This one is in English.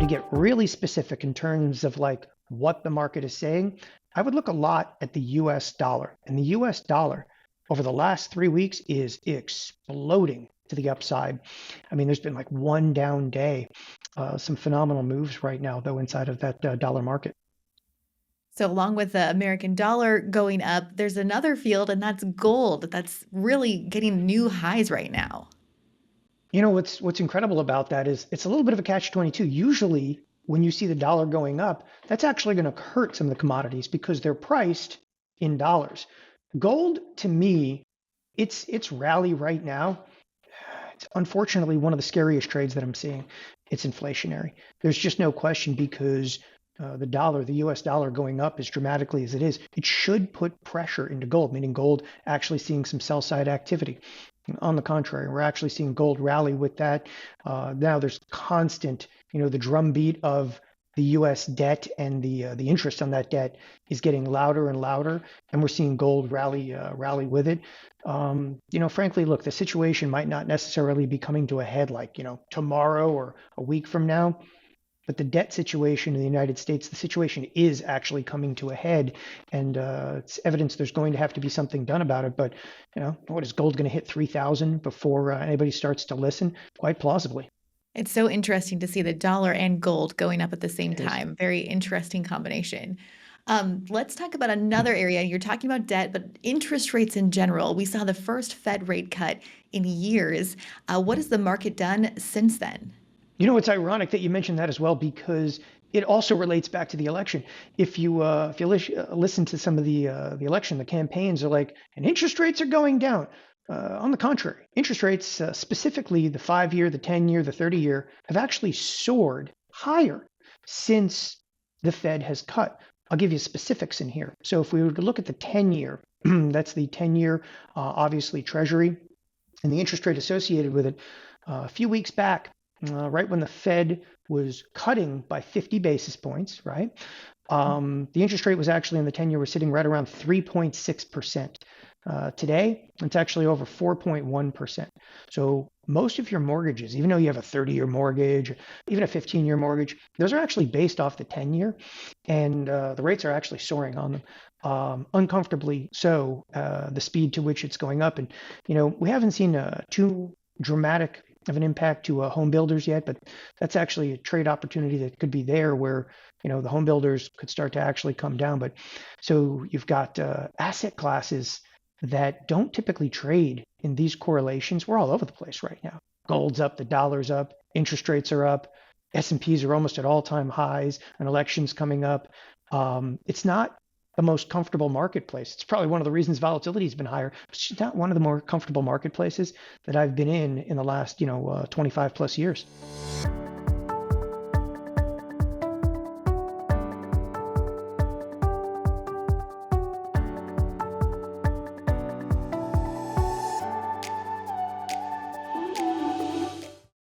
to get really specific in terms of like what the market is saying, I would look a lot at the US dollar. And the US dollar over the last 3 weeks is exploding to the upside. I mean, there's been like one down day, some phenomenal moves right now, though, inside of that dollar market. So along with the American dollar going up, there's another field, and that's gold. That's really getting new highs right now. You know, what's incredible about that is it's a little bit of a catch-22. Usually, when you see the dollar going up, that's actually going to hurt some of the commodities because they're priced in dollars. Gold, to me, its rally right now. It's unfortunately one of the scariest trades that I'm seeing. It's inflationary. There's just no question because the dollar, the US dollar going up as dramatically as it is, it should put pressure into gold, meaning gold actually seeing some sell side activity. On the contrary, we're actually seeing gold rally with that. Now there's constant, the drumbeat of the U.S. debt and the interest on that debt is getting louder and louder, and we're seeing gold rally with it. Frankly, look, the situation might not necessarily be coming to a head like tomorrow or a week from now, but the debt situation in the United States, the situation is actually coming to a head, and it's evidence there's going to have to be something done about it. But what is gold going to hit 3,000 before anybody starts to listen? Quite plausibly. It's so interesting to see the dollar and gold going up at the same It is. time. Very interesting combination. Let's talk about another area. You're talking about debt, but interest rates in general. We saw the first Fed rate cut in years. What has the market done since then? It's ironic that you mentioned that as well because it also relates back to the election. If you listen to some of the election, the campaigns are like, and interest rates are going down. On the contrary, interest rates, specifically the 5-year, the 10-year, the 30-year, have actually soared higher since the Fed has cut. I'll give you specifics in here. So if we were to look at the 10-year, that's the 10-year, obviously Treasury, and the interest rate associated with it. A few weeks back, right when the Fed was cutting by 50 basis points, right? The interest rate was actually in the 10-year was sitting right around 3.6%. Today, it's actually over 4.1%. So most of your mortgages, even though you have a 30-year mortgage, even a 15-year mortgage, those are actually based off the 10-year, and the rates are actually soaring on them, uncomfortably so, the speed to which it's going up. And, we haven't seen too dramatic of an impact to home builders yet, but that's actually a trade opportunity that could be there where, the home builders could start to actually come down. But so you've got asset classes that don't typically trade in these correlations. We're all over the place right now. Gold's up, the dollar's up, interest rates are up, S&Ps are almost at all-time highs, an election's coming up. It's not the most comfortable marketplace. It's probably one of the reasons volatility has been higher. It's just not one of the more comfortable marketplaces that I've been in the last, 25 plus years.